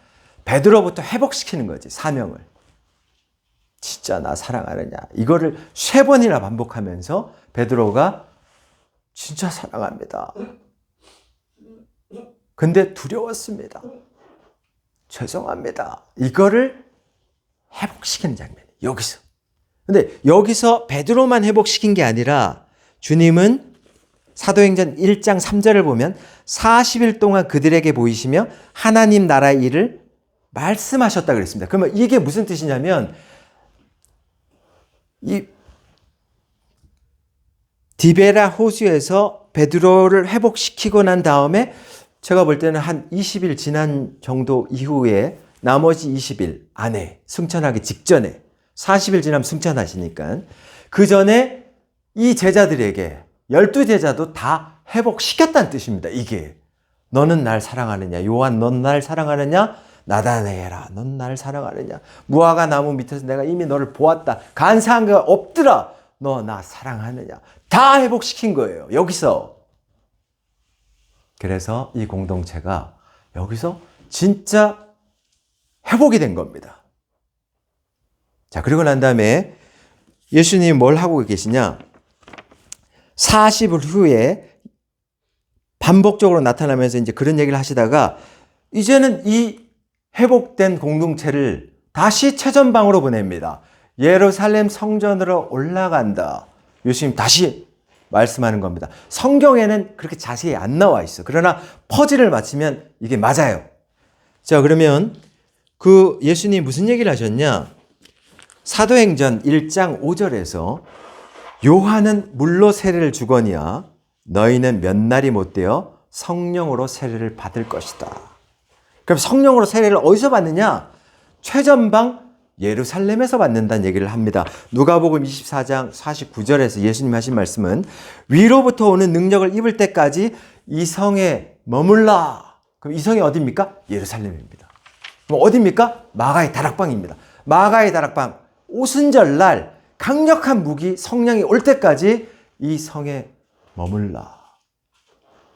Speaker 5: 베드로부터 회복시키는 거지, 사명을. 진짜 나 사랑하느냐? 이거를 3번이나 반복하면서 베드로가 진짜 사랑합니다. 근데 두려웠습니다. 죄송합니다. 이거를 회복시키는 장면이에요. 여기서. 근데 여기서 베드로만 회복시킨 게 아니라 주님은 사도행전 1장 3절을 보면 40일 동안 그들에게 보이시며 하나님 나라의 일을 말씀하셨다 그랬습니다. 그러면 이게 무슨 뜻이냐면 이 디베라 호수에서 베드로를 회복시키고 난 다음에 제가 볼 때는 한 20일 지난 정도 이후에 나머지 20일 안에 승천하기 직전에 40일 지나면 승천하시니까 그 전에 이 제자들에게 12제자도 다 회복시켰다는 뜻입니다. 이게 너는 날 사랑하느냐? 요한 넌 날 사랑하느냐? 나다나엘아 넌 날 사랑하느냐? 무화과 나무 밑에서 내가 이미 너를 보았다. 간사한 거 없더라. 너 나 사랑하느냐? 다 회복시킨 거예요. 여기서. 그래서 이 공동체가 여기서 진짜 회복이 된 겁니다. 자, 그리고 난 다음에 예수님이 뭘 하고 계시냐? 40일 후에 반복적으로 나타나면서 이제 그런 얘기를 하시다가 이제는 이 회복된 공동체를 다시 최전방으로 보냅니다. 예루살렘 성전으로 올라간다. 예수님 다시 말씀하는 겁니다. 성경에는 그렇게 자세히 안 나와 있어. 그러나 퍼즐을 맞추면 이게 맞아요. 자, 그러면 그 예수님이 무슨 얘기를 하셨냐? 사도행전 1장 5절에서 요한은 물로 세례를 주거니와 너희는 몇 날이 못되어 성령으로 세례를 받을 것이다. 그럼 성령으로 세례를 어디서 받느냐? 최전방 예루살렘에서 받는다는 얘기를 합니다. 누가복음 24장 49절에서 예수님 하신 말씀은 위로부터 오는 능력을 입을 때까지 이 성에 머물라. 그럼 이 성이 어디입니까? 예루살렘입니다. 그럼 어디입니까? 마가의 다락방입니다. 마가의 다락방 오순절날 강력한 무기 성령이 올 때까지 이 성에 머물라.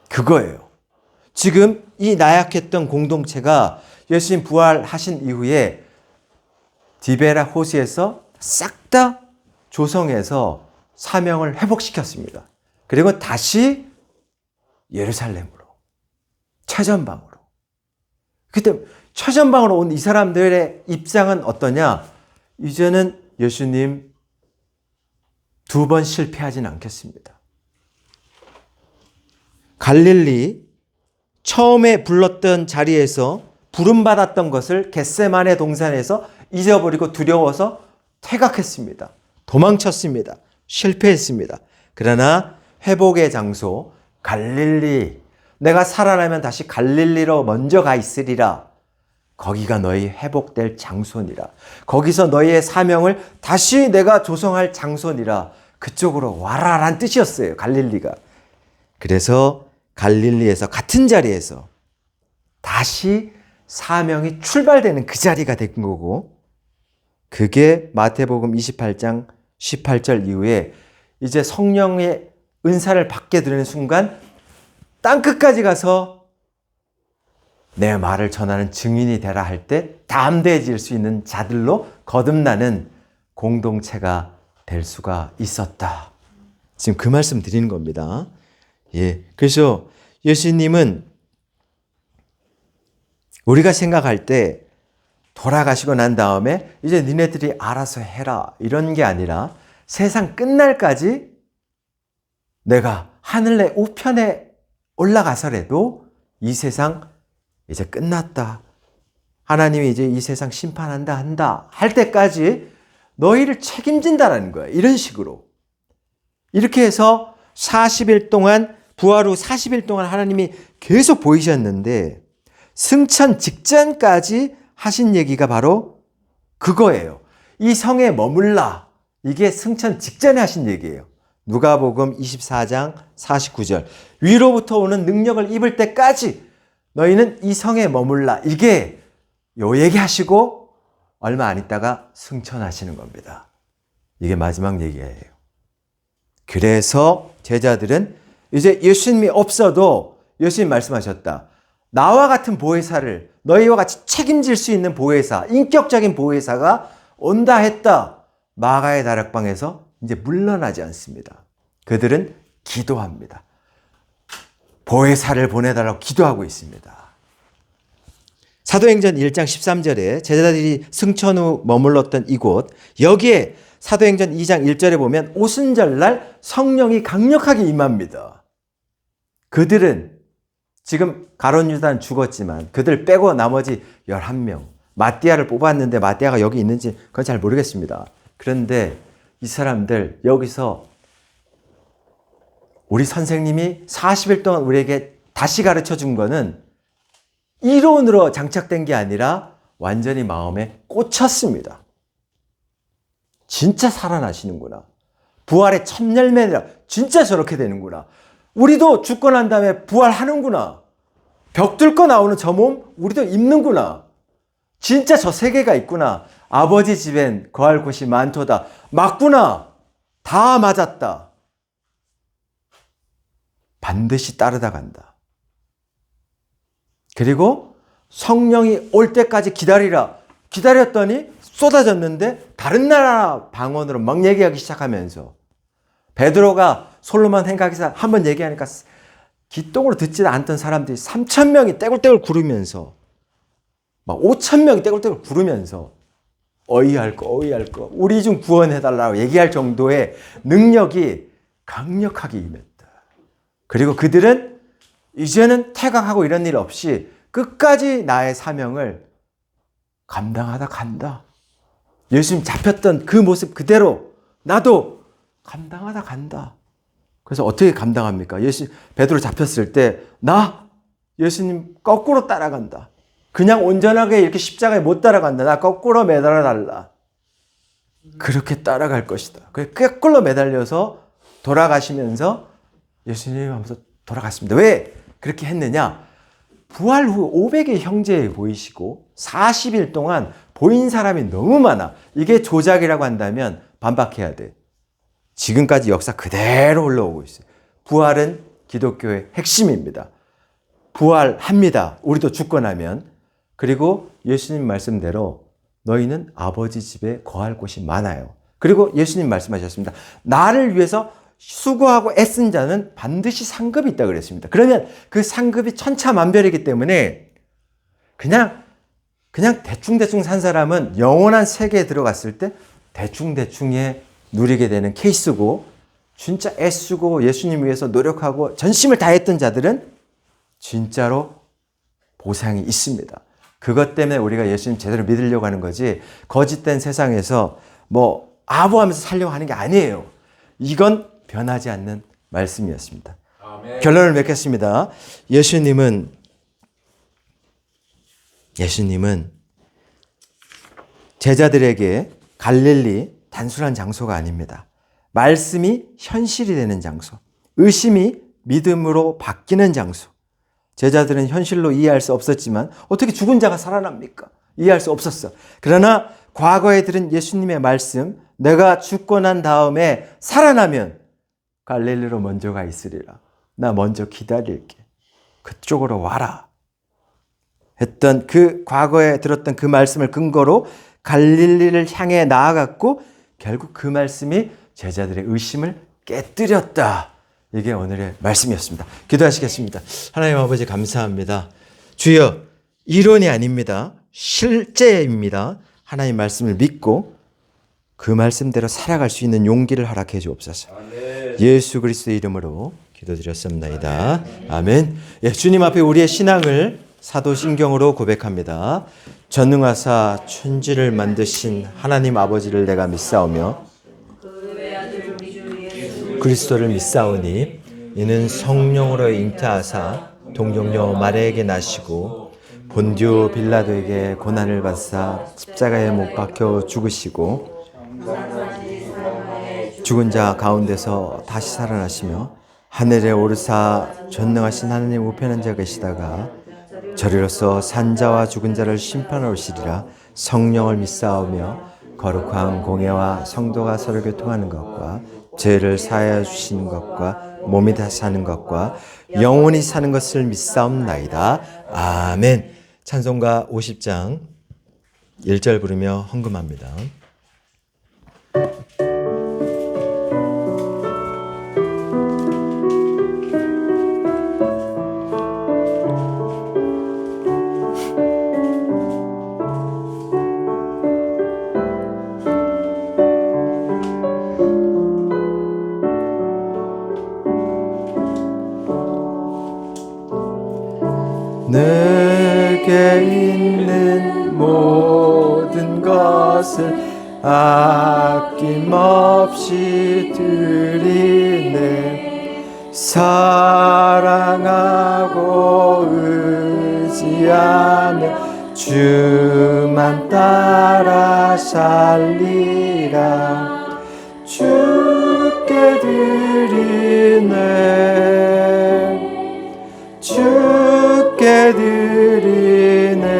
Speaker 5: 그거예요. 지금 이 나약했던 공동체가 예수님 부활하신 이후에 디베라 호수에서 싹 다 조성해서 사명을 회복시켰습니다. 그리고 다시 예루살렘으로, 최전방으로. 그때 최전방으로 온 이 사람들의 입장은 어떠냐? 이제는 예수님 2번 실패하진 않겠습니다. 갈릴리 처음에 불렀던 자리에서 부름받았던 것을 겟세마네 동산에서 잊어버리고 두려워서 퇴각했습니다. 도망쳤습니다. 실패했습니다. 그러나 회복의 장소 갈릴리, 내가 살아나면 다시 갈릴리로 먼저 가 있으리라. 거기가 너희 회복될 장소니라. 거기서 너희의 사명을 다시 내가 조성할 장소니라. 그쪽으로 와라란 뜻이었어요. 갈릴리가. 그래서 갈릴리에서 같은 자리에서 다시 사명이 출발되는 그 자리가 된 거고, 그게 마태복음 28장 18절 이후에 이제 성령의 은사를 받게 되는 순간 땅끝까지 가서 내 말을 전하는 증인이 되라 할 때 담대해질 수 있는 자들로 거듭나는 공동체가 될 수가 있었다. 지금 그 말씀 드리는 겁니다. 예. 그래서 예수님은 우리가 생각할 때 돌아가시고 난 다음에 이제 니네들이 알아서 해라 이런 게 아니라 세상 끝날까지 내가 하늘의 우편에 올라가서라도 이 세상 이제 끝났다. 하나님이 이제 이 세상 심판한다 한다 할 때까지 너희를 책임진다라는 거야. 이런 식으로. 이렇게 해서 40일 동안 부활 후 40일 동안 하나님이 계속 보이셨는데 승천 직전까지 하신 얘기가 바로 그거예요. 이 성에 머물라. 이게 승천 직전에 하신 얘기예요. 누가복음 24장 49절. 위로부터 오는 능력을 입을 때까지 너희는 이 성에 머물라. 이게 요 얘기하시고 얼마 안 있다가 승천하시는 겁니다. 이게 마지막 얘기예요. 그래서 제자들은 이제 예수님이 없어도 예수님 말씀하셨다. 나와 같은 보혜사를 너희와 같이 책임질 수 있는 보혜사, 인격적인 보혜사가 온다 했다. 마가의 다락방에서 이제 물러나지 않습니다. 그들은 기도합니다. 보혜사를 보내달라고 기도하고 있습니다. 사도행전 1장 13절에 제자들이 승천 후 머물렀던 이곳, 여기에 사도행전 2장 1절에 보면 오순절날 성령이 강력하게 임합니다. 그들은 지금 가룟 유다는 죽었지만 그들 빼고 나머지 11명, 마띠아를 뽑았는데 마띠아가 여기 있는지 그건 잘 모르겠습니다. 그런데 이 사람들 여기서 우리 선생님이 40일 동안 우리에게 다시 가르쳐 준 거는 이론으로 장착된 게 아니라 완전히 마음에 꽂혔습니다. 진짜 살아나시는구나. 부활의 첫 열매라. 진짜 저렇게 되는구나. 우리도 죽고 난 다음에 부활하는구나. 벽 뚫고 나오는 저 몸 우리도 입는구나. 진짜 저 세계가 있구나. 아버지 집엔 거할 곳이 많도다. 맞구나. 다 맞았다. 반드시 따르다 간다. 그리고 성령이 올 때까지 기다리라. 기다렸더니 쏟아졌는데 다른 나라 방언으로 막 얘기하기 시작하면서 베드로가 솔로몬 행각에서 한번 얘기하니까 기똥으로 듣지 않던 사람들이 3,000명이 떼굴떼굴 구르면서 막 5,000명이 떼굴떼굴 구르면서 어이할 거 우리 좀 구원해달라고 얘기할 정도의 능력이 강력하게 임했다. 그리고 그들은 이제는 퇴각하고 이런 일 없이 끝까지 나의 사명을 감당하다 간다. 예수님 잡혔던 그 모습 그대로 나도 감당하다 간다. 그래서 어떻게 감당합니까? 베드로 잡혔을 때 나 예수님 거꾸로 따라간다. 그냥 온전하게 이렇게 십자가에 못 따라간다. 나 거꾸로 매달아 달라. 그렇게 따라갈 것이다. 그래 거꾸로 매달려서 돌아가시면서 예수님 하면서 돌아갔습니다. 왜 그렇게 했느냐? 부활 후 500의 형제 보이시고 40일 동안 보인 사람이 너무 많아. 이게 조작이라고 한다면 반박해야 돼. 지금까지 역사 그대로 흘러오고 있어요. 부활은 기독교의 핵심입니다. 부활합니다. 우리도 죽고 나면. 그리고 예수님 말씀대로 너희는 아버지 집에 거할 곳이 많아요. 그리고 예수님 말씀하셨습니다. 나를 위해서 수고하고 애쓴 자는 반드시 상급이 있다고 그랬습니다. 그러면 그 상급이 천차만별이기 때문에 그냥 대충대충 산 사람은 영원한 세계에 들어갔을 때 대충대충에 누리게 되는 케이스고, 진짜 애쓰고 예수님 위해서 노력하고 전심을 다했던 자들은 진짜로 보상이 있습니다. 그것 때문에 우리가 예수님 제대로 믿으려고 하는 거지, 거짓된 세상에서 뭐 아부하면서 살려고 하는 게 아니에요. 이건 변하지 않는 말씀이었습니다.
Speaker 2: 아멘.
Speaker 5: 결론을 맺겠습니다. 예수님은 제자들에게 갈릴리 단순한 장소가 아닙니다. 말씀이 현실이 되는 장소, 의심이 믿음으로 바뀌는 장소. 제자들은 현실로 이해할 수 없었지만 어떻게 죽은 자가 살아납니까? 이해할 수 없었어. 그러나 과거에 들은 예수님의 말씀, 내가 죽고 난 다음에 살아나면 갈릴리로 먼저 가 있으리라. 나 먼저 기다릴게. 그쪽으로 와라. 했던 그 과거에 들었던 그 말씀을 근거로 갈릴리를 향해 나아갔고, 결국 그 말씀이 제자들의 의심을 깨뜨렸다. 이게 오늘의 말씀이었습니다. 기도하시겠습니다. 하나님 아버지 감사합니다. 주여, 이론이 아닙니다. 실제입니다. 하나님 말씀을 믿고 그 말씀대로 살아갈 수 있는 용기를 허락해 주옵소서. 예수 그리스도의 이름으로 기도드렸습니다. 아멘. 예, 주님 앞에 우리의 신앙을 사도신경으로 고백합니다. 전능하사 천지를 만드신 하나님 아버지를 내가 믿사오며 그리스도를 믿사오니 이는 성령으로 잉태하사 동정녀 마리아에게 나시고 본디오 빌라도에게 고난을 받사 십자가에 못 박혀 죽으시고 죽은 자 가운데서 다시 살아나시며 하늘에 오르사 전능하신 하나님 우편에 앉아 계시다가 저리로서 산자와 죽은 자를 심판하러 오시리라. 성령을 믿사오며 거룩한 공예와 성도가 서로 교통하는 것과 죄를 사하여 주시는 것과 몸이 다시 사는 것과 영원히 사는 것을 믿사옵나이다. 아멘. 찬송가 50장 1절 부르며 헌금합니다. 내게 있는 모든 것을 아낌없이 드리네. 사랑하고 의지하며 주만 따라 살리라. 주께 드리네. 주께 드리네.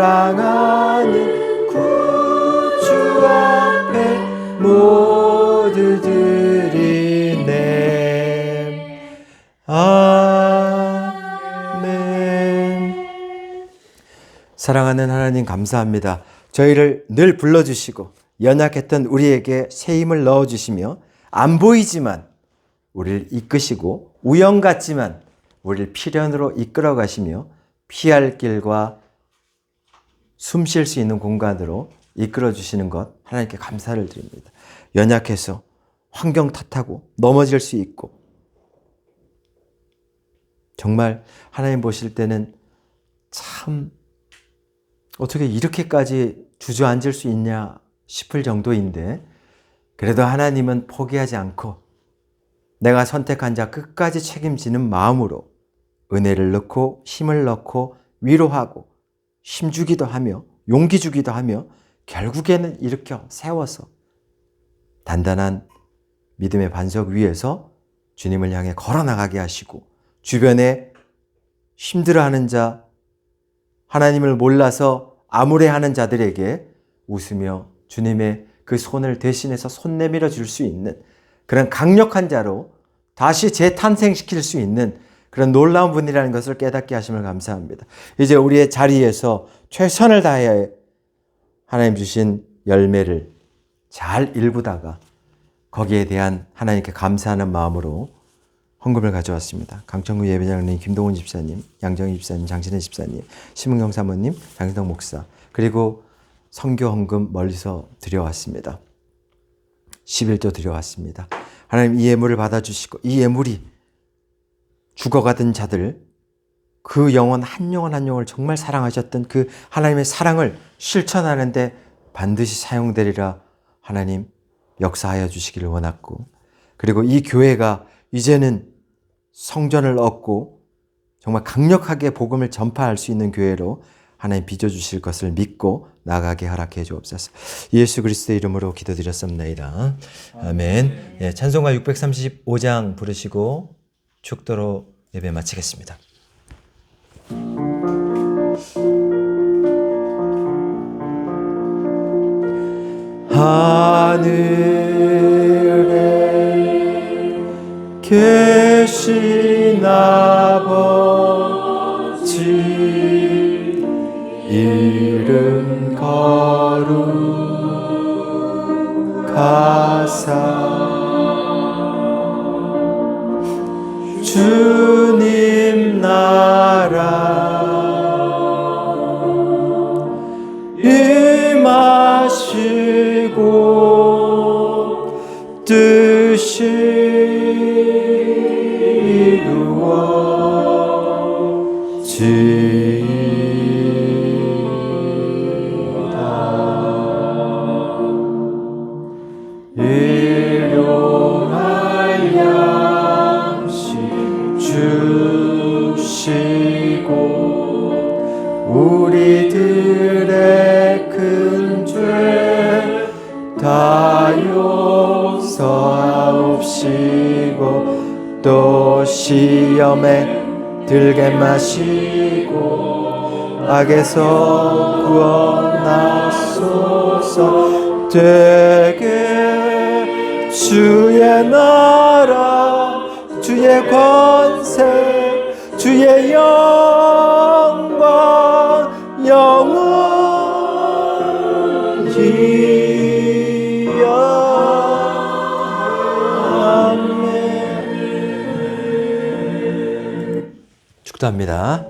Speaker 5: 사랑하는 구주 앞에 모두 드리네. 아멘. 사랑하는 하나님 감사합니다. 저희를 늘 불러주시고 연약했던 우리에게 새 힘을 넣어주시며 안 보이지만 우리를 이끄시고 우연 같지만 우리를 필연으로 이끌어 가시며 피할 길과 숨 쉴 수 있는 공간으로 이끌어 주시는 것 하나님께 감사를 드립니다. 연약해서 환경 탓하고 넘어질 수 있고 정말 하나님 보실 때는 참 어떻게 이렇게까지 주저앉을 수 있냐 싶을 정도인데 그래도 하나님은 포기하지 않고 내가 선택한 자 끝까지 책임지는 마음으로 은혜를 넣고 힘을 넣고 위로하고 힘주기도 하며 용기 주기도 하며 결국에는 일으켜 세워서 단단한 믿음의 반석 위에서 주님을 향해 걸어나가게 하시고 주변에 힘들어하는 자, 하나님을 몰라서 암울해하는 자들에게 웃으며 주님의 그 손을 대신해서 손 내밀어 줄 수 있는 그런 강력한 자로 다시 재탄생시킬 수 있는 그런 놀라운 분이라는 것을 깨닫게 하심을 감사합니다. 이제 우리의 자리에서 최선을 다해 하나님 주신 열매를 잘 일구다가 거기에 대한 하나님께 감사하는 마음으로 헌금을 가져왔습니다. 강청구 예배장님, 김동훈 집사님, 양정희 집사님, 장신혜 집사님, 심은경 사모님, 장신덕 목사 그리고 선교 헌금 멀리서 드려왔습니다. 11조 드려왔습니다. 하나님 이 예물을 받아주시고 이 예물이 죽어가던 자들 그 영혼 한 영혼 한 영혼을 정말 사랑하셨던 그 하나님의 사랑을 실천하는데 반드시 사용되리라 하나님 역사하여 주시기를 원했고 그리고 이 교회가 이제는 성전을 얻고 정말 강력하게 복음을 전파할 수 있는 교회로 하나님 빚어주실 것을 믿고 나가게 허락해 주옵소서. 예수 그리스도의 이름으로 기도드렸습니다. 아멘. 예, 찬송가 635장 부르시고 축도로 예배 마치겠습니다. 하늘에 계신 아버지 이름 거룩하사 주님 나라 임하시고 뜻이 이루어지이다. 일용할 양식 주시 마시고 또 시험에 들게 마시고 악에서 구원하소서. 되게 주의 나라 주의 권세 주의 영광 영원히요. 아멘. 축도합니다.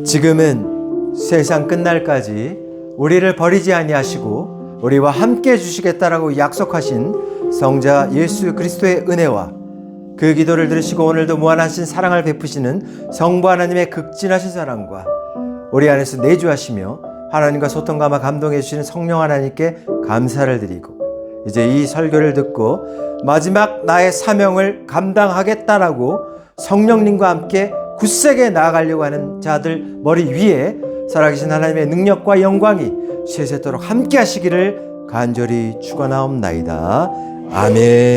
Speaker 5: 지금은 세상 끝날까지 우리를 버리지 아니하시고 우리와 함께 해주시겠다라고 약속하신 성자 예수 그리스도의 은혜와 그 기도를 들으시고 오늘도 무한하신 사랑을 베푸시는 성부 하나님의 극진하신 사랑과 우리 안에서 내주하시며 하나님과 소통감화 감동해 주시는 성령 하나님께 감사를 드리고 이제 이 설교를 듣고 마지막 나의 사명을 감당하겠다라고 성령님과 함께 굳세게 나아가려고 하는 자들 머리 위에 살아계신 하나님의 능력과 영광이 세세토록 함께 하시기를 간절히 축원하옵나이다. 아멘.